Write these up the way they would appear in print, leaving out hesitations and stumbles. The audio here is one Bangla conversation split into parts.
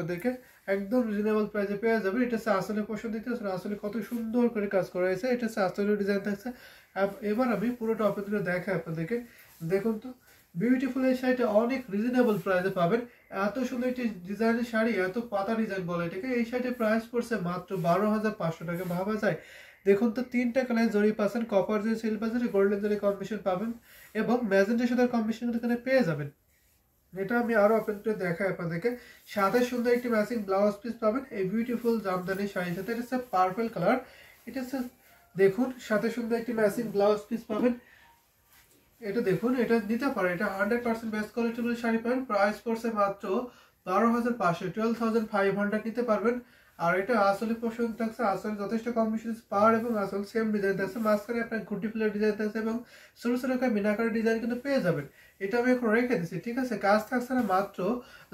আপনাদেরকে একদম রিজনেবল প্রাইসে পেয়ে যাবেন। এটা হচ্ছে আসলে পোর্শন দিতে আসলে কত সুন্দর করে কাজ করা হয়েছে। এটা হচ্ছে আসলে ডিজাইন থাকছে। এবার আমি পুরোটা ওপেন করে দেখাই আপনাদেরকে। দেখুন তো বিউটিফুল এই শাড়িটা অনেক রিজনেবল প্রাইসে পাবেন। এত সুন্দর একটি ডিজাইনের শাড়ি, এত পাতা ডিজাইন বলে এটাকে। এই শাড়িটির প্রাইস পড়ছে মাত্র 12,500 টাকা। ভাবা যায়? দেখুন তো 3টা কালার জরি পাচ্ছেন, কপার জরি, সিলভার জরি, গোল্ডেন জরি কম্বিনেশন পাবেন এবং ম্যাজেন্টা সাথে কম্বিনেশন এখানে পেয়ে যাবেন। এটা আমি আরো ওপেন করে দেখাই আপনাদেরকে। সাদা সুন্দর একটি ম্যাচিং ব্লাউজ পিস পাবেন এই বিউটিফুল জামদানি শাড়ির সাথে। এটা হচ্ছে পার্পল কালার। এটা হচ্ছে দেখুন সাথে সুন্দর একটি ম্যাচিং ব্লাউজ পিস পাবেন। এটা দেখুন, এটা নিতে পারে, এটা 100% বেস্ট কোয়ালিটির শাড়ি পাবেন। প্রাইস পড়ছে মাত্র 12,500, 12,500 নিতে পারবেন। আর এটা আসলে পোর্শন থাকছে, আসলে যথেষ্ট কম্বিনেশন পাওয়ার এবং আসলে সেম ডিজাইন থাকছে। মাঝখানে আপনার গুটি ফুলের ডিজাইন থাকছে এবং ছোট ছোট করে মিনাকারের ডিজাইন কিন্তু পেয়ে যাবেন। এটা আমি এখন রেখে দিচ্ছি, ঠিক আছে। কাজ থাকছে না মাত্র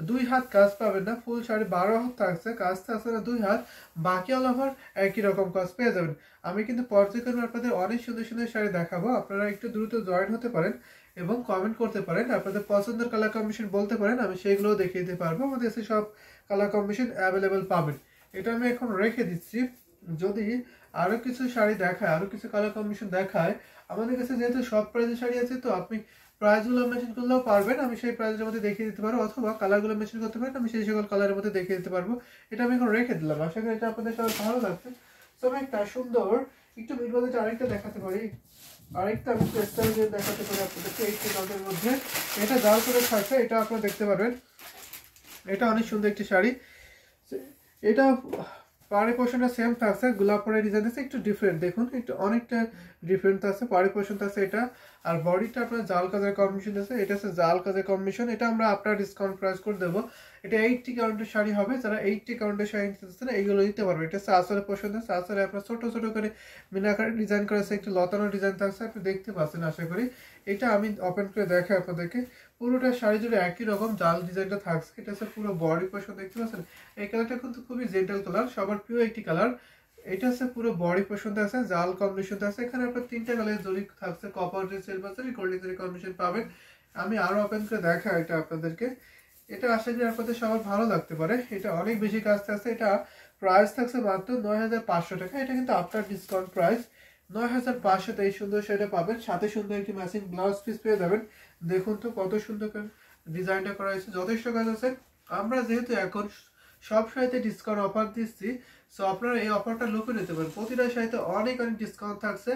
2 হাত কাজ পাবেন না, ফুল শাড়ি 12 হাত থাকছে, কাজ থাকছে না 2 হাত, বাকি অল ওভার একই রকম কাজ পেয়ে যাবেন। আমি কিন্তু পর্যায়ক্রমে আপনাদের অনেক সুন্দর সুন্দর শাড়ি দেখাবো, আপনারা একটু দ্রুত জয়েন হতে পারেন এবং কমেন্ট করতে পারেন, আপনাদের পছন্দের কালার কম্বিনেশন বলতে পারেন, আমি সেগুলোও দেখিয়ে দিতে পারবো। আমাদের কাছে সব কালার কম্বিনেশন অ্যাভেলেবেল পাবেন। এটা আমি এখন রেখে দিচ্ছি। যদি আরো কিছু শাড়ি দেখায়, আরো কিছু কালার কম্বিনেশন দেখায়, আমাদের কাছে যেহেতু সব প্রাইজের শাড়ি আছে, তো আপনি প্রাইসগুলো মেনশন করলেও পারবেন, আমি সেই প্রাইসের মধ্যে দেখিয়ে দিতে পারবো, অথবা কালারগুলো মেনশন করতে পারেন, আমি সেই সকল কালারের মধ্যে দেখিয়ে দিতে পারবো। এটা আমি এখন রেখে দিলাম, আশা করি এটা আপনাদের সবাই ভালো লাগছে। তো আমি একটা সুন্দর একটু মিড বাজেট আরেকটা দেখাতে পারি, আরেকটা আমি চেষ্টা করে দেখাতে পারি আপনাদেরকে। এই দামের মধ্যে এটা জাল করে থাকছে, এটা আপনারা দেখতে পারবেন। এটা অনেক সুন্দর একটি শাড়ি। এটা পাড়ি পোর্শনটা সেম থাকছে, গোলাপ পরে ডিজাইন আছে, একটু ডিফারেন্ট দেখুন, একটু অনেকটা ডিফারেন্ট আছে। পাড়ি পোর্শন আছে এটা, আর বডিটা আপনার জাল কাজের কম্বিনেশন আছে। এটা হচ্ছে জাল কাজের কম্বিনেশন। এটা আমরা আপনার ডিসকাউন্ট প্রাইস করে দেবো। এটা 80 কাউন্টের শাড়ি হবে, যারা 80 কাউন্টের শাড়ি নিতে চাচ্ছেন এইগুলো নিতে পারবে। এটা হচ্ছে আসলে পোর্শন আছে, আসলে আপনার ছোট ছোট করে মিনাকারে ডিজাইন করেছে, একটু লতানো ডিজাইন থাকছে, আপনি দেখতে পাচ্ছেন আশা করি। এটা আমি ওপেন করে দেখাই আপনাদেরকে। পুরোটা শাড়ি জুড়ে একই রকম জাল ডিজাইনটা থাকছে। এটা হচ্ছে পুরো বডি পোর্শন, দেখতে পাচ্ছেন। এই কালারটা কিন্তু খুবই জেন্টাল কালার, সবার প্রিয় একটি কালার। এটা হচ্ছে পুরো বডি পোর্শন আছে, জাল কম্বিনেশন আছে। এখানে আপনার 3টা কালার জরি থাকছে, কপার জরি, সিলভার জরি, গোল্ডেন জরি কম্বিনেশন পাবেন। আমি আরো ওপেন করে দেখাই এটা আপনাদেরকে। এটা আশা করি আপনাদের সবার ভালো লাগতে পারে। এটা অনেক বেশি কাজ থাকছে। এটা প্রাইস থাকছে মাত্র 9,500 টাকা। এটা কিন্তু আপনার ডিসকাউন্ট প্রাইস 9,500 এই সুন্দর শাড়িটা পাবেন। সাথে সুন্দর একটি ম্যাচিং ব্লাউজ পিস পেয়ে যাবেন। দেখুন তো কত সুন্দর ডিজাইনটা করা হয়েছে, যথেষ্ট কাজ আছে। আমরা যেহেতু এখন সব শাড়িতে ডিসকাউন্ট অফার দিচ্ছি, সো আপনারা এই অফারটা লুকে নিতে পারেন। প্রতিটা শাড়িতে অনেক অনেক ডিসকাউন্ট থাকছে।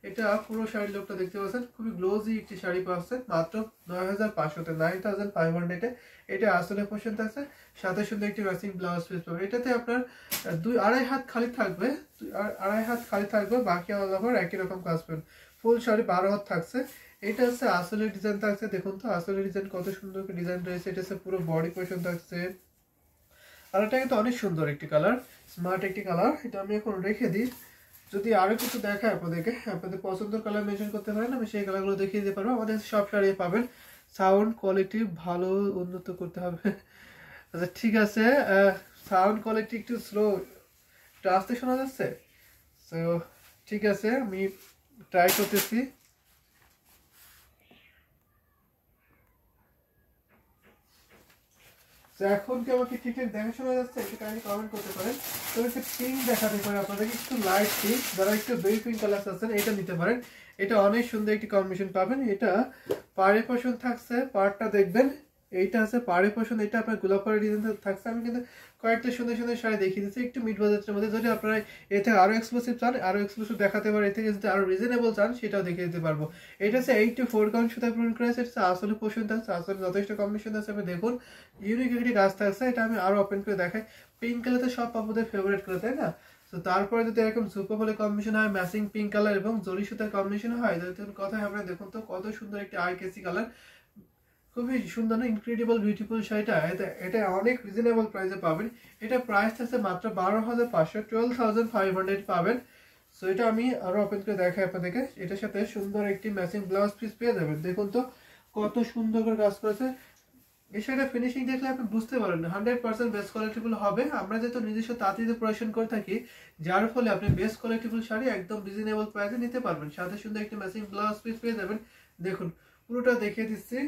এটা পুরো শাড়ির লোকটা দেখতে পাচ্ছেন, খুবই গ্লোজি একটি শাড়ি পাচ্ছেন মাত্র 9,500-তে, 9,500-এ। এটা আসলে পোর্শন থাকছে, সাথে সুন্দর একটি ম্যাচিং ব্লাউজ পিস পাবেন। এটাতে আপনার 2-2.5 হাত খালি থাকবে, 2-2.5 হাত খালি থাকবে, বাকি অল ওভার একই রকম কাজ পাবেন। ফুল শাড়ি 12 হাত থাকছে। এটা হচ্ছে আসলে ডিজাইন থাকছে, দেখুন তো আসলে ডিজাইন কত সুন্দর ডিজাইন রয়েছে। এটা হচ্ছে পুরো বডি পোর্শন থাকছে। কালারটা কিন্তু অনেক সুন্দর একটি কালার, স্মার্ট একটি কালার। এটা আমি এখন রেখে দিই। যদি আরো কিছু দেখায় আপনাদেরকে, আপনাদের পছন্দের কালার মেনশন করতে পারেন, আমি সেই কালারগুলো দেখিয়ে দিতে পারবো। আমাদের সব শাড়ি পাবেন। সাউন্ড কোয়ালিটি ভালো উন্নত করতে হবে। আচ্ছা ঠিক আছে, সাউন্ড কোয়ালিটি একটু স্লো, একটু আস্তে শোনা যাচ্ছে। তো ঠিক আছে, আমি ট্রাই করতেছি। এখন কি আমাকে ঠিকঠাক দেখা শোনা যাচ্ছে? একটু কাইন্ডলি কমেন্ট করতে পারেন। তো একটা পিঙ্ক দেখাতে পারে আপনাদেরকে, একটু লাইট পিঙ্ক, যারা একটু বেবি পিঙ্ক কালার আছেন এটা নিতে পারেন। এটা অনেক সুন্দর একটি কম্বিনেশন পাবেন। এটা পাড়ে পোর্শন থাকছে, পাড়টা দেখবেন। এইটা আছে পাড়ে পোর্শন, এটা আপনার গোলাপের ডিজাইন থাকছে। আমি কিন্তু কয়েকটা সুন্দর সুন্দর শাড়ি দেখিয়ে দিচ্ছি একটু মিড বাজেটের মধ্যে। যদি আপনারা এতে আরো এক্সক্লুসিভ চান, আরো এক্সক্লুসিভ দেখাতে পারে, এতে যদি আরো রিজনেবল চান, সেটাও দেখিয়ে দিতে পারবো। এটা হচ্ছে 84 কাউন্ট সুতা পূরণ করেছে। এটা আসলে পোর্শন থাকছে, আসলে যথেষ্ট কম্বিনেশন আছে। আপনি দেখুন ইউনিক একটি গাছ থাকছে। এটা আমি আরো ওপেন করে দেখাই। পিঙ্ক কালার তো সব আপনাদের ফেভারিট করে, তাই না? তো তারপরে যদি এরকম সুপার বলে কম্বিনেশন হয়, ম্যাচিং পিঙ্ক কালার এবং জরি সুতার কম্বিনেশন হয়, তাহলে কথা হবে। দেখুন তো কত সুন্দর একটি আই কেসি কালার, খুবই সুন্দর না? ইনক্রেডিবল বিউটিফুল শাড়িটা। এটা অনেক রিজনেবল প্রাইসে পাবেন। এটা প্রাইস থাকছে মাত্র 12,500, 12,500 পাবেন। সো এটা আমি আরো ওপেন করে দেখাই আপনাদেরকে। এটার সাথে সুন্দর একটি ম্যাচিং ব্লাউজ পিস পেয়ে যাবেন। দেখুন তো কত সুন্দর করে কাজ করেছে। এই শাড়িটা ফিনিশিং দেখলে আপনি বুঝতে পারেন 100% বেস্ট কোয়ালিটিফুল হবে। আমরা যেহেতু নিজস্ব তাঁতিতে প্রোডাকশন করে থাকি, যার ফলে আপনি বেস্ট কোয়ালিটিফুল শাড়ি একদম রিজনেবল প্রাইসে নিতে পারবেন। সাথে সুন্দর একটি ম্যাচিং ব্লাউজ পিস পেয়ে যাবেন। দেখুন পুরোটা দেখিয়ে দিচ্ছি,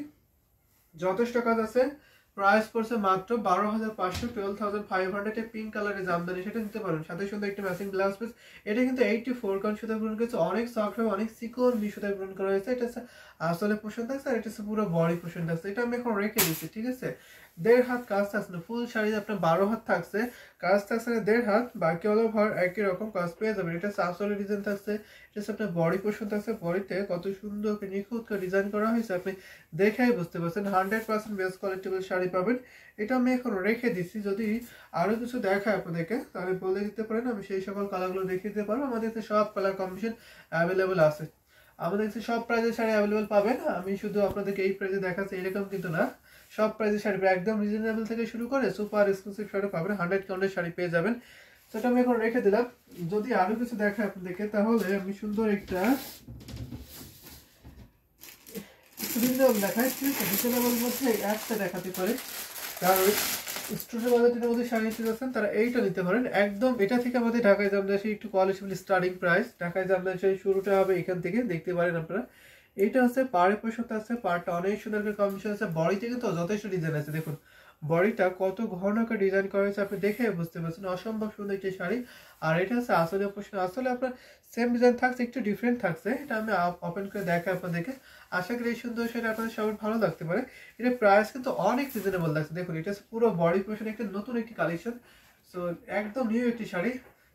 যথেষ্ট কাজ আছে। প্রাইস পড়ছে মাত্র 12,500, 12,500 পিঙ্ক কালারের জামদানি, সেটা নিতে পারেন। সাথে সুন্দর একটা ম্যাচিং ব্লাউজ পিস। এটা কিন্তু 84 কাউন্ট সুতায় পূরণ করেছে, অনেক সফট হবে, অনেক চিকন সুতায় পূরণ করা হয়েছে। এটা হচ্ছে আসলে পোর্শন থাকছে, আর এটা হচ্ছে পুরো বডি পোর্শন থাকছে। এটা আমি এখন রেখে দিচ্ছি, ঠিক আছে। 1.5 হাত কাজ থাকছে না, ফুল শাড়ি আপনার 12 হাত থাকছে, কাজ থাকছে না 1.5 হাত, বাকি অল ওভার একই রকম কাজ পেয়ে যাবেন। এটা হচ্ছে আসলে ডিজাইন থাকছে, এটা হচ্ছে আপনার বডি পোর্শন থাকছে। বডিতে কত সুন্দর নিখুঁত করে ডিজাইন করা হয়েছে, আপনি দেখেই বুঝতে পারছেন 100% বেস্ট কোয়ালিটিবল শাড়ি পাবেন। এটা আমি এখন রেখে দিচ্ছি, যদি আরো কিছু দেখায় আপনাদেরকে তাহলে বলে দিতে পারেন, আমি সেই সকল কালারগুলো দেখিয়ে দিতে পারবো। আমাদের সব কালার কম্বিনেশন অ্যাভেলেবেল আছে, আমাদের সব প্রাইজের শাড়ি অ্যাভেলেবেল পাবেন। আমি শুধু আপনাদেরকে এই প্রাইজে দেখাচ্ছি এরকম কিন্তু না, সব প্রাইজের শাড়ি একদম রিজনেবল থেকে শুরু করে সুপার এক্সক্লুসিভ শাড়ি পাবেন, 100 কাউন্টের শাড়ি পেয়ে যাবেন। সেটা আমি এখন রেখে দিলাম। যদি আরো কিছু দেখায় আপনাদেরকে তাহলে আমি সুন্দর একটা রিজনেবল দেখাই, ঠিক আছে। রিজনেবল মধ্যে একটা দেখাতে পারে, কারণ স্টুডেন্ট বাজেটের মধ্যে শাড়ি নিতে যাচ্ছেন তারা এইটা নিতে পারেন। একদম এটা থেকে আমাদের ঢাকায় জামদানি একটু কোয়ালিটিফুল স্টার্টিং প্রাইস, ঢাকায় জামদানি শুরুটা হবে এখান থেকে, দেখতে পারেন আপনারা। এইটা হচ্ছে পাড়ে পোশাক আছে, পাড়টা অনেক সুন্দর করে কম্বিনেশন আছে, বডিতে কিন্তু যথেষ্ট ডিজাইন আছে। দেখুন বডিটা কত ঘন করে ডিজাইন করা হয়েছে, আপনি দেখে বুঝতে পারছেন, অসম্ভব সুন্দর একটি শাড়ি। আর এটা হচ্ছে আসলে পোশাক, আসলে আপনার সেম ডিজাইন থাকছে, একটু ডিফারেন্ট থাকছে। এটা আমি ওপেন করে দেখাই আপনাদেরকে, আশা করি এই সুন্দর শাড়ি আপনাদের সবার ভালো লাগতে পারে। এটা প্রাইস কিন্তু অনেক রিজনেবল লাগছে। দেখুন এটা পুরো বডি পোর্শন একটা নতুন একটি কালেকশন, সো একদম নিউ একটি শাড়ি।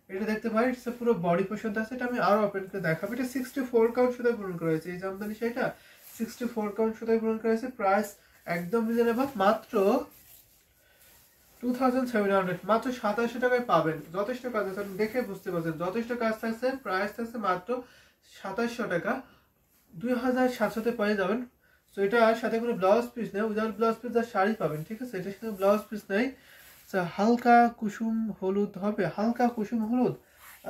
এটা দেখতে পাই এটা পুরো বডি পোর্শন আছে। এটা আমি আরো ওপেন করে দেখাবো। এটা 64 কাউন্ট সুতায় পূরণ করা হয়েছে, এই জামদানি শাড়িটা 64 কাউন্ট সুতায় পূরণ করা হয়েছে। প্রাইস একদম রিজনেবল, মাত্র 2700, মাত্র 2700 টাকায় পাবেন। যথেষ্ট কাজ আছে, আপনি দেখে বুঝতে পারছেন, যথেষ্ট কাজ থাকছে। প্রাইস থাকছে মাত্র 2700 টাকা, 2700-তে পেয়ে যাবেন। সো এটার সাথে কোনো ব্লাউজ পিস নেই, উইদাউট ব্লাউজ পিস আর শাড়ি পাবেন, ঠিক আছে। এটার সাথে ব্লাউজ পিস নেই। হালকা কুসুম হলুদ হবে, হালকা কুসুম হলুদ।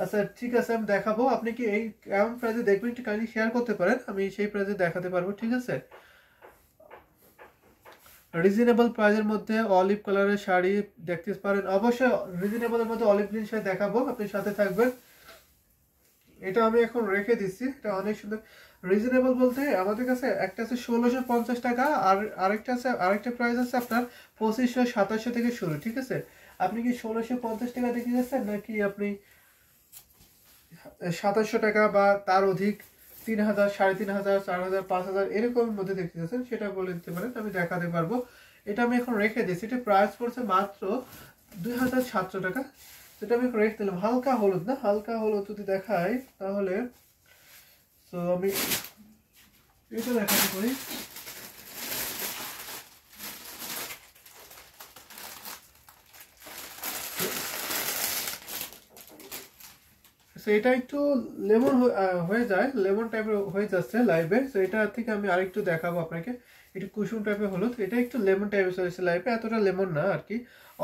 আচ্ছা ঠিক আছে, আমি দেখাবো। আপনি কি এই কেমন প্রাইসে দেখবেন একটু কাইন্ডলি শেয়ার করতে পারেন, আমি সেই প্রাইসে দেখাতে পারবো, ঠিক আছে। রিজনেবল প্রাইসের মধ্যে অলিভ কালারের শাড়ি দেখতে পারেন, অবশ্যই রিজনেবলের মধ্যে অলিভ গ্রিন শাড়ি দেখাবো, আপনি সাথে থাকবেন। এটা আমি এখন রেখে দিচ্ছি, এটা অনেক সুন্দর। রিজনেবল বলতে আমাদের কাছে একটা আছে 1650 টাকা, আর আরেকটা প্রাইস আছে আপনার 2500-2700 থেকে শুরু, ঠিক আছে। আপনি কি 1650 টাকা দেখে যাচ্ছেন, নাকি আপনি 2700 টাকা বা তার অধিক 3000, 3500, 4000, 5000 এরকম মধ্যে দেখতে যাচ্ছেন, সেটা বলে দিতে পারেন, আমি দেখাতে পারবো। এটা আমি এখন রেখে দিচ্ছি, এটা প্রাইস পড়ছে মাত্র 2700 টাকা। সেটা আমি রেখে দিলাম। হালকা হলুদ না, হালকা হলুদ যদি দেখাই তাহলে তো আমি এটা দেখাতে পারি। এটা একটু লেমন হয়ে যায়, লেমন টাইপের হয়ে যাচ্ছে লাইভে। তো এটা থেকে আমি আরেকটু দেখাবো আপনাকে, একটু কুসুম টাইপের হলুদ, এটা একটু লেমন টাইপের চলেছে লাইভে, এতটা লেমন না আর কি।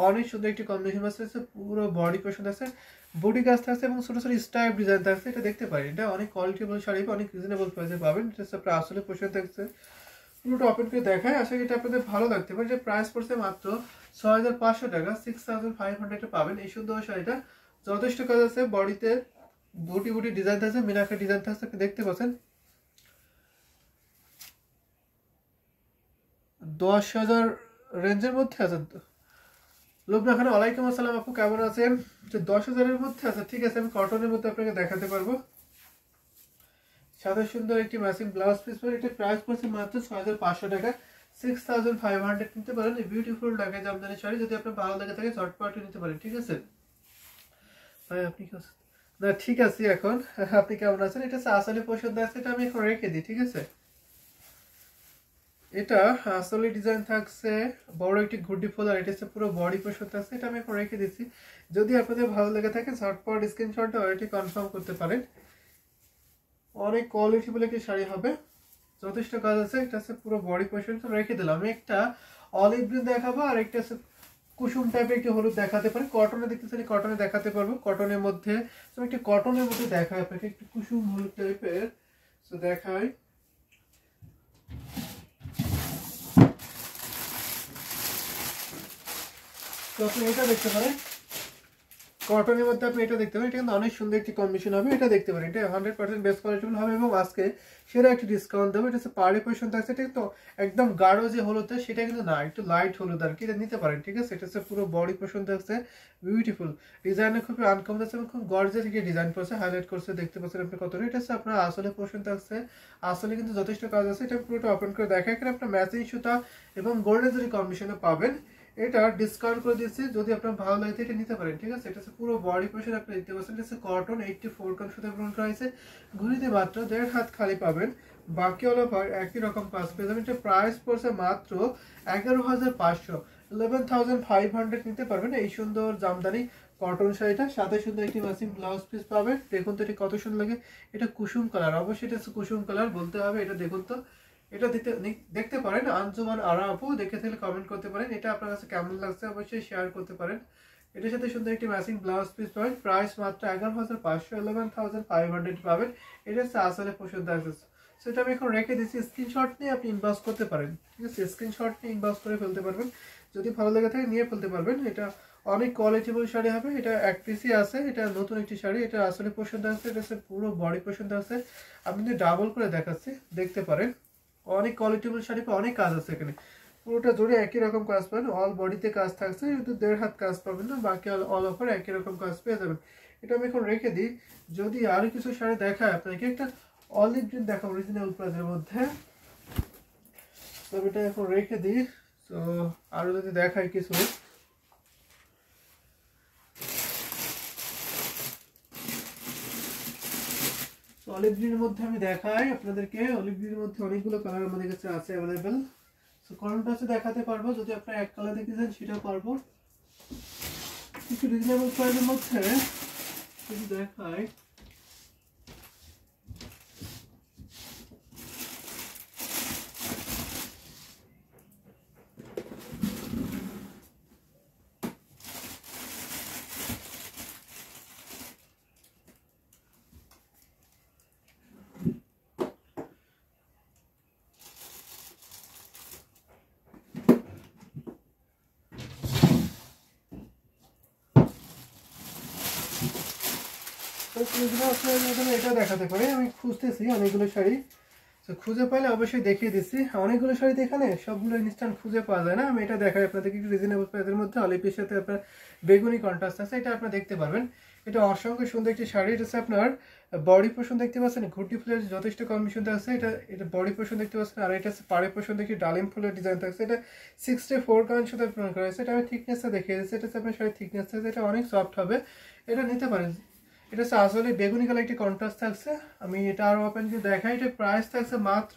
অনেক সুন্দর একটি কম্বিনেশন আছে, পুরো বডি পোর্শন আছে, বডি কাজ থাকছে এবং ছোট ছোট স্টাইপ ডিজাইন থাকছে। এটা দেখতে পারি, এটা অনেক কোয়ালিটিবল শাড়ি, অনেক রিজনেবল প্রাইসে পাবেন। এটা আপনার আসলে পোর্শন থাকছে, পুরোটা ওপেন করে দেখায়, আশা করি এটা আপনাদের ভালো লাগতে পারে। এটা প্রাইস পড়ছে মাত্র 6500 টাকা, 6500 পাবেন এই সুন্দর শাড়িটা। যথেষ্ট কাজ আছে, বডিতে বুটি বুটি ডিজাইন আছে, মিনাকা ডিজাইন থাকছে, আপনি দেখতে পাচ্ছেন। 10,000 রেঞ্জের মধ্যে আছে। লোকনা খান, ওয়ালাইকুম আসসালাম আপু, কেমন আছেন? 10,000-এর মধ্যে আছে, ঠিক আছে। আমি কটনের মধ্যে আপনাকে দেখাতে পারবো। সাদা সুন্দর একটি ম্যাচিং ব্লাউজ পিস পরে, এটা প্রাইস পড়ছে মাত্র 6500 টাকা, 6500 নিতে পারেন। এই বিউটিফুল ঢাকাই জামদানি শাড়ি যদি আপনার ভালো লাগে থাকে ঝটপট নিতে পারেন, ঠিক আছে ভাই। আপনি না ঠিক আছে, এখন আপনি কেমন আছেন? এটা আসলে পছন্দ আছে, এটা আমি এখন রেখে দিই, ঠিক আছে। এটা আসলে ডিজাইন থাকছে বড় একটি ঘুডি ফুল, আর এটা হচ্ছে পুরো বডি পছন্দ আছে। এটা আমি এখন রেখে দিচ্ছি, যদি আপনাদের ভালো লেগে থাকে ঝটপট স্ক্রিনশটটা অলরেডি কনফার্ম করতে পারেন। অনেক কোয়ালিটি বলে একটি শাড়ি হবে, যথেষ্ট কাজ আছে। এটা হচ্ছে পুরো বডি পছন্দ রেখে দিলাম। আমি একটা অলিভ গ্রিন দেখাবো, আর একটা কুসুম টাইপের একটি হলুদ দেখাতে পারি। কটনে দেখতে চাইলে কটনে দেখাতে পারবো, কটনের মধ্যে একটি কটনের মধ্যে দেখায় আপনাকে, একটু কুসুম হলুদ টাইপের দেখাই। তো আপনি এটা দেখতে পারেন, কটনের মধ্যে আপনি এটা দেখতে পারেন, এটা কিন্তু অনেক সুন্দর একটি কম্বিনেশন হবে, এটা দেখতে পারেন। এটা 100% বেস্ট কোয়ালিটিফুল হবে এবং আজকে সেরা একটি ডিসকাউন্ট দেবো। এটা হচ্ছে পাড়ি পোর্শন থাকছে, এটা কিন্তু একদম গাঢ় যে হলুদটা সেটা কিন্তু না, একটু লাইট হলুদ আর কি, এটা নিতে পারেন, ঠিক আছে। এটা হচ্ছে পুরো বডি পোর্শন থাকছে, বিউটিফুল ডিজাইনে খুবই আনকমন আছে এবং খুব গর্জিয়াস থেকে ডিজাইন করছে, হাইলাইট করছে, দেখতে পাচ্ছেন আপনি কতটা। এটা হচ্ছে আপনার আসলে পোর্শন থাকছে, আসলে কিন্তু যথেষ্ট কাজ আছে। এটা পুরোটা ওপেন করে দেখা, এখানে আপনার ম্যাচিং সুতা এবং গোল্ডেন জরি কম্বিনেশনে পাবেন। এটা ডিসকাউন্ট করে দিচ্ছি, যদি আপনার ভালো লাগে এটা নিতে পারেন, ঠিক আছে। এটা হচ্ছে পুরো বডি পোর্শন আপনি দেখতে পাচ্ছেন, এটা হচ্ছে কটন 84 কাউন্ট সুতা পূরণ করা হয়েছে, ঘুরিতে মাত্র 1.5 হাত খালি পাবেন, বাকি অল ওভার একই রকম কাজ পেয়ে যাবেন। এটা প্রাইস পড়ছে মাত্র 11,500, 11,500 নিতে পারবেন এই সুন্দর জামদানি কটন শাড়িটা। সাথে সুন্দর একটি ম্যাচিং ব্লাউজ পিস পাবেন। দেখুন তো এটা কত সুন্দর লাগে, এটা কুসুম কালার, অবশ্যই এটা কুসুম কালার বলতে হবে। এটা দেখুন তো, এটা দেখতে পারেন আঞ্জুমান আরা আপু, দেখে থাকলে কমেন্ট করতে পারেন এটা আপনার কাছে কেমন লাগছে, অবশ্যই শেয়ার করতে পারেন। এটার সাথে সুন্দর একটি ম্যাচিং ব্লাউজ পিস পাবেন, প্রাইস মাত্র 11,500, 11,500 পাবেন। এটা হচ্ছে আসলে পছন্দ আছে, সেটা আমি এখন রেখে দিচ্ছি। স্ক্রিনশট নিয়ে আপনি ইনবক্স করতে পারেন, ঠিক আছে, স্ক্রিনশট নিয়ে ইনবক্স করে ফেলতে পারবেন, যদি ভালো লেগে থাকে নিয়ে ফেলতে পারবেন। এটা অনেক কোয়ালিটিফুল শাড়ি হবে, এটা এক পিসই আছে, এটা নতুন একটি শাড়ি, এটা আসলে পছন্দ আছে, এটা হচ্ছে পুরো বডি পছন্দ আছে। আমি ডাবল করে দেখাচ্ছি, দেখতে পারেন অনেক কোয়ালিটিফুল শাড়ি, অনেক কাজ আছে এখানে, পুরোটা জুড়ে একই রকম কাজ পাবেন, অল বডিতে কাজ থাকছে, কিন্তু 1.5 হাত কাজ পাবেন না, বাকি অল ওভার একই রকম কাজ পেয়ে যাবেন। এটা আমি এখন রেখে দিই, যদি আরো কিছু শাড়ি দেখায় আপনাকে, একটা অলিভ গ্রিন দেখাবো রিজনেবল প্রাইসের মধ্যে, তো এটা এখন রেখে দিই। তো আরো যদি দেখায় কিছু, অলিভ গ্রিনের মধ্যে আমি দেখাই আপনাদেরকে, অলিভ গ্রিনের মধ্যে অনেকগুলো কালার আমাদের কাছে আছে অ্যাভেলেবেল। সো কালারটা আছে দেখাতে পারবো, যদি আপনারা এক কালার দেখতে চান সেটাও পারবো। কিছু রিজনেবল প্রাইসের মধ্যে যদি দেখাই, এটা দেখাতে পারি, আমি খুঁজতেছি অনেকগুলো শাড়ি, তো খুঁজে পাইলে অবশ্যই দেখিয়ে দিচ্ছি। অনেকগুলো শাড়ি এখানে সবগুলো ইনস্ট্যান্ট খুঁজে পাওয়া যায় না, আমি এটা দেখাই আপনাদেরকে একটু রিজনেবল প্রাইসের মধ্যে। অলিভের সাথে আপনার বেগুনি কন্ট্রাস্ট আছে, এটা আপনারা দেখতে পারবেন। এটা অসংখ্য সুন্দর একটি শাড়ি, এটা হচ্ছে আপনার বডি পোর্শন দেখতে পাচ্ছেন, ঘুটি ফুলের যথেষ্ট কম্বিনেশন আছে, এটা বডি পোর্শন দেখতে পাচ্ছেন, আর এটা হচ্ছে পাড়ে পোর্শন দেখি ডালিম ফুলের ডিজাইন থাকছে। এটা 64 কাউন্ট সাথে পূরণ করা হয়েছে। এটা আমি থিকনেসটা দেখিয়ে দিচ্ছি, এটা হচ্ছে আপনার শাড়ির থিকনেস থাকছে, এটা অনেক সফট হবে, এটা নিতে পারেন। এটা হচ্ছে আসলে বেগুনি কালার একটি কন্ট্রাস্ট থাকছে, আমি এটা আরো ওপেন করে দেখাই। এটা প্রাইস থাকছে মাত্র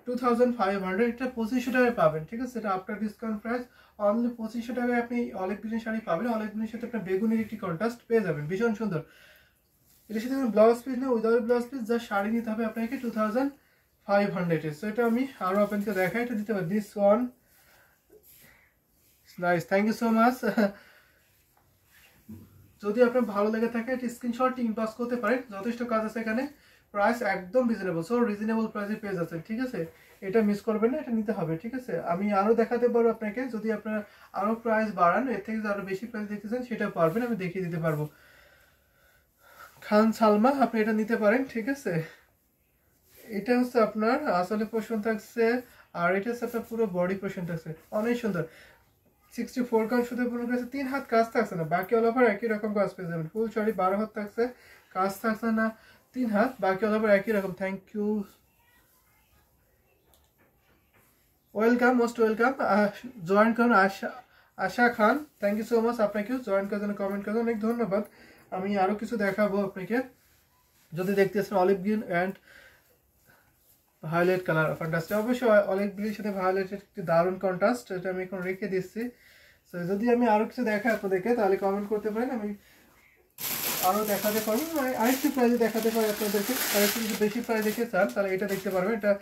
2,500, এটা 2500 টাকায় পাবেন, ঠিক আছে। এটা আফটার ডিসকাউন্ট প্রাইস অনলি 2500 টাকায় আপনি অলিভ গ্রিন শাড়ি পাবেন। অলিভ গ্রিনের সাথে আপনার বেগুনির একটি কন্ট্রাস্ট পেয়ে যাবেন, ভীষণ সুন্দর। এটার সাথে ব্লাউজ পিস না, উইদাউট ব্লাউজ পিস যা শাড়ি নিতে হবে আপনাকে 2,500 এর। সো এটা আমি আরো ওপেন করে দেখাই, এটা দিতে পারি। This one nice, thank you so much. যদি আপনার ভালো লেগে থাকে একটা স্ক্রিনশট ইনবক্স করতে পারেন, যথেষ্ট কাজ আছে এখানে, প্রাইস একদম রিজনেবল, সো রিজনেবল প্রাইসে পেয়ে যাচ্ছেন, ঠিক আছে। এটা মিস করবেন না, এটা নিতে হবে, ঠিক আছে। আমি আরো দেখাতে পারবো আপনাকে, যদি আপনার আরো প্রাইস বাড়ান, এর থেকে আরো বেশি প্রাইস দেখতে চান সেটা পারবেন, আমি দেখিয়ে দিতে পারবো। খান সালমা, আপনি এটা নিতে পারেন, ঠিক আছে। এটা হচ্ছে আপনার আসলে পোর্শন থাকছে, আর এটা হচ্ছে আপনার পুরো বডি পোর্শন থাকছে, অনেক সুন্দর। 64 কাউন্ট শুধু পূরণ করেছে, 3 হাত কাজ থাকছে না, বাকি অল ওভার একই রকম কাজ পেয়ে যাবেন। ফুল শাড়ি 12 হাত থাকছে, কাজ থাকছে না 3 হাত, বাকি অল ওভার একই রকম। Thank you, welcome, most welcome. Join করুন Asha Khan, thank you so much, আপনাকেও জয়েন করার জন্য, কমেন্ট করার জন্য অনেক ধন্যবাদ। আমি আরো কিছু দেখাবো আপনাকে, যদি দেখতেছেন olive green and violet colour contrast, অবশ্যই অলিভ গ্রিনের সাথে ভায়োলেটের একটি দারুণ কন্ট্রাস্ট, এটা আমি এখন রেখে দিচ্ছি। তো যদি আমি আরো কিছু দেখাই আপনাদেরকে তাহলে কমেন্ট করতে পারেন, আমি আরো দেখাতে পারবো, আরেকটু প্রাইজে দেখাতে পারি আপনাদেরকে। আরেকটু যদি বেশি প্রাইস দেখতে চান তাহলে এটা দেখতে পারবেন, এটা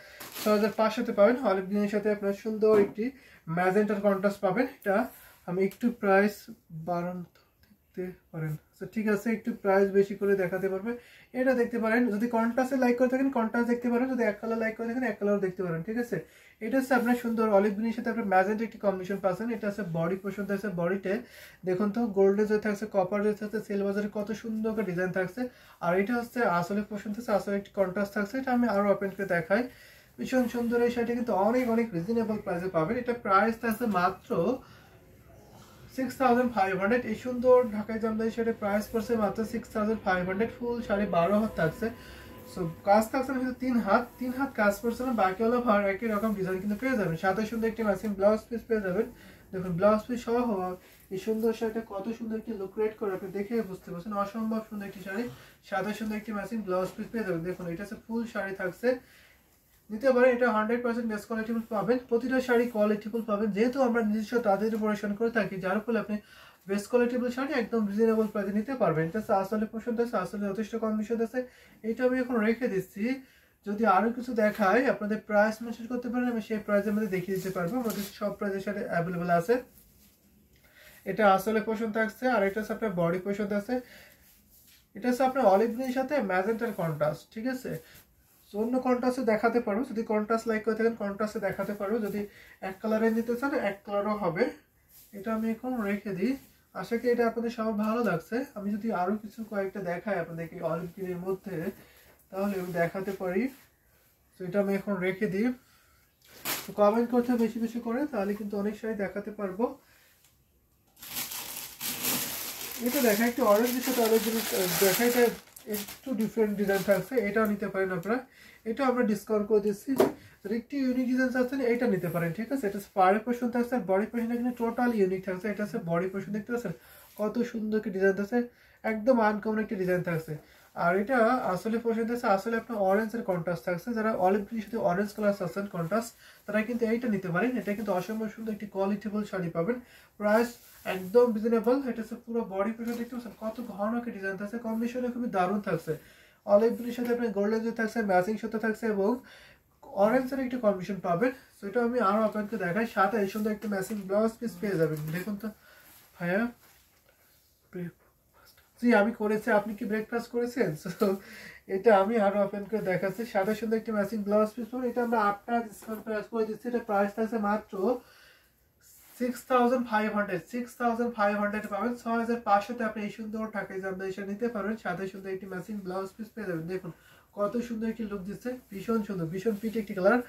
6500-তে পাবেন। অলিভ গ্রিনের সাথে আপনার সুন্দর একটি ম্যাজেন্টার কন্ট্রাস্ট পাবেন। এটা আমি একটু প্রাইস বাড়ান, দেখতে পারেন। তো ঠিক আছে, একটু প্রাইস বেশি করে দেখাতে পারবে। এটা দেখতে পারেন, যদি কন্ট্রাস্টে লাইক করে থাকেন কন্ট্রাস্ট দেখতে পারেন, যদি এক কালার লাইক করে থাকেন এক কালার দেখতে পারেন। ঠিক আছে, এটা হচ্ছে আপনার সুন্দর অলিভ গ্রিনের সাথে আপনার ম্যাজেন্টা একটি কম্বিনেশন পাচ্ছেন। এটা হচ্ছে বডি পোর্শন থাকছে, বডিতে দেখুন তো গোল্ডে যে থাকছে, কপার যে থাকছে, সিলভারের কত সুন্দর করে ডিজাইন থাকছে। আর এটা হচ্ছে আসলে পোর্শন থাকছে, আসলে একটি কন্ট্রাস্ট থাকছে। এটা আমি আরো ওপেন করে দেখাই। ভীষণ সুন্দর এই শাড়িটা কিন্তু অনেক অনেক রিজনেবল প্রাইসে পাবেন। এটা প্রাইস থাকছে মাত্র 6500। এই সুন্দর ঢাকায় জামদানি শাড়ির প্রাইস পড়ছে মাত্র 6500। ফুল শাড়ি 12 হাত থাকছে। সো কাজ থাকছে না, কিন্তু 3 হাত কাজ পড়ছে না, বাকি হলো ভার একই রকম ডিজাইন কিন্তু পেয়ে যাবেন। সাথে সুন্দর একটি ম্যাচিং ব্লাউজ পিস পেয়ে যাবেন। দেখুন ব্লাউজ পিস সহ এই সুন্দর শাড়িটা কত সুন্দর একটি লুক ক্রিয়েট করে আপনি দেখে বুঝতে পারছেন। অসম্ভব সুন্দর একটি শাড়ি, সাথে সুন্দর একটি ম্যাচিং ব্লাউজ পিস পেয়ে যাবেন। দেখুন এটা হচ্ছে ফুল শাড়ি থাকছে, নিতে পারেন। এটা 100% বেস্ট কোয়ালিটিফুল পাবেন, প্রতিটা শাড়ি কোয়ালিটিফুল পাবেন, যেহেতু আমরা নিজস্ব তাদের পরিবেশন করে থাকি, যার ফলে আপনি বেস্ট কোয়ালিটিফুল শাড়ি একদম রিজনেবল প্রাইসে নিতে পারবেন। এটা আসলে পছন্দ আছে, আসলে যথেষ্ট কন্ডিশন আছে। এটা আমি এখন রেখে দিচ্ছি, যদি আরো কিছু দেখায় আপনাদের প্রাইস মেনশন করতে পারেন, আমি সেই প্রাইসের মধ্যে দেখিয়ে দিতে পারবো। আমাদের সব প্রাইসের সাথে অ্যাভেলেবেল আছে। এটা আসলে পোর্শন থাকছে, আর এটা হচ্ছে আপনার বডি পোর্শন আছে। এটা হচ্ছে আপনার অলিভ গ্রিনের সাথে ম্যাজেন্টার কন্ট্রাস্ট। ঠিক আছে, অন্য কন্ট্রাস্টে দেখাতে পারবো, যদি কন্ট্রাস্ট লাইক করে থাকেন কন্ট্রাস্টে দেখাতে পারবো, যদি এক কালারে নিতে চান এক কালারও হবে। এটা আমি এখন রেখে দিই, আশা করি এটা আপনাদের সবার ভালো লাগছে। আমি যদি আরো কিছু কয়েকটা দেখাই আপনাদেরকে অলিভ গ্রিনের মধ্যে, তাহলে আমি দেখাতে পারি। তো এটা আমি এখন রেখে দিই। তো কমেন্ট করতে বেশি বেশি করে, তাহলে কিন্তু অনেক শাড়ি দেখাতে পারবো। এটা দেখা একটু অরেঞ্জের সাথে অরেঞ্জ দেখা, এটা একটু ডিফারেন্ট ডিজাইন থাকছে, এটাও নিতে পারেন আপনারা। এটা আমরা ডিসকাউন্ট করে দিচ্ছি, একটু ইউনিক ডিজাইন আছে, এটা নিতে পারেন। ঠিক আছে, এটা পাড়ের পোর্শন থাকছে, আর বডি পোর্শনটা কিন্তু টোটাল ইউনিক থাকছে। এটা হচ্ছে বডি পোর্শন, দেখতে পাচ্ছেন কত সুন্দর কি ডিজাইন থাকছে, একদম আনকমন একটি ডিজাইন থাকছে। আর এটা আসলে পোর্শন থাকছে, আসলে আপনার অরেঞ্জের কন্ট্রাস্ট থাকছে। যারা অলিভ গ্রিনের সাথে অরেঞ্জ কালার আছেন কন্ট্রাস্ট, তারা কিন্তু এইটা নিতে পারেন। এটা কিন্তু অসম্ভব সুন্দর একটি কোয়ালিটিফুল শাড়ি পাবেন, প্রাইস একদম রিজনেবল। এটা হচ্ছে পুরো বডি পোর্শন, দেখতে পাচ্ছেন কত ঘন একটা ডিজাইন থাকছে, কম্বিনেশনে খুবই দারুণ থাকছে। অলিভ গ্রিনের সাথে আপনি গোল্ডেন যে থাকছে, ম্যাচিং সাথে থাকছে, এবং অরেঞ্জের একটি কম্বিনেশন পাবেন। সো এটা আমি আরো আপনাকে দেখাই, সাথে এই সুন্দর একটা ম্যাচিং ব্লাউজ পিস পেয়ে যাবেন। দেখুন তো ভাইয়া, জি আমি করেছি, আপনি কি ব্রেকফাস্ট করেছেন? সো এটা আমি আরো আপনাকে দেখাচ্ছি, সাথে সুন্দর একটা ম্যাচিং ব্লাউজ পিস পাবেন। এটা আমরা আপনার ডিসকাউন্ট প্রাইস করে দিচ্ছি। এটা প্রাইস থাকছে মাত্র 6500 পাবেন। 6500-তে আপনি এই সুন্দর ঢাকাই জামদানি শাড়ি নিতে পারবেন, সাথে সুন্দর একটি ম্যাচিং ব্লাউজ পিস পেয়ে যাবেন। দেখুন কত সুন্দর একটি লুক দিচ্ছে, ভীষণ সুন্দর, ভীষণ পিটি একটি কালার।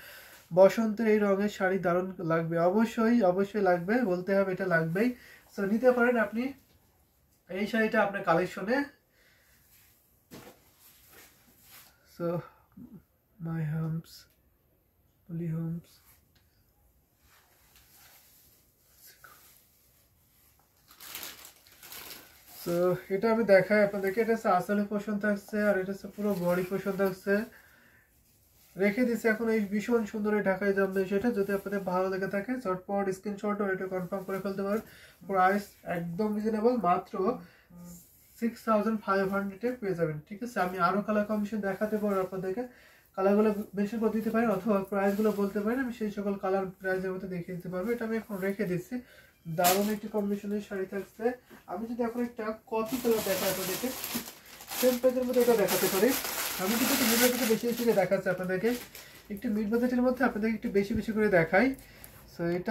বসন্তের এই রঙের শাড়ি দারুণ লাগবে, অবশ্যই অবশ্যই লাগবে, বলতে হবে এটা লাগবেই। সো নিতে পারেন আপনি এই শাড়িটা আপনার কালেকশনে। So my homes, holy homes, তো এটা আমি দেখাই আপনাদেরকে। এটা হচ্ছে আসলে পোর্শন থাকছে, আর এটা হচ্ছে পুরো বডি পোর্শন থাকছে। রেখে দিচ্ছি এখন এই ভীষণ সুন্দর এই ঢাকাই জামদানি সেটা। যদি আপনাদের ভালো লেগে থাকে চটপট স্ক্রিনশট ও এটা কনফার্ম করে ফেলতে পারেন। প্রাইস একদম রিজনেবল, মাত্র 6500-এ পেয়ে যাবেন। ঠিক আছে, আমি আরো কালার কম্বিনেশন দেখাতে পারবো আপনাদেরকে, কালারগুলো মেনশন করে দিতে পারেন, অথবা প্রাইসগুলো বলতে পারেন, আমি সেই সকল কালার প্রাইসের মধ্যে দেখিয়ে দিতে পারবো। এটা আমি এখন রেখে দিচ্ছি, দারুণ একটি কম্বিনেশনের শাড়ি থাকছে। আমি যদি এখন একটা কফি কালার দেখাই আপনাদেরকে, সেম প্রাইসের মধ্যে এটা দেখাতে পারি। আমি কিন্তু একটু মিড বাজেটে বেশি বেশি করে দেখাচ্ছি আপনাদেরকে, একটু মিড বাজেটের মধ্যে আপনাদেরকে একটু বেশি বেশি করে দেখাই। সো এটা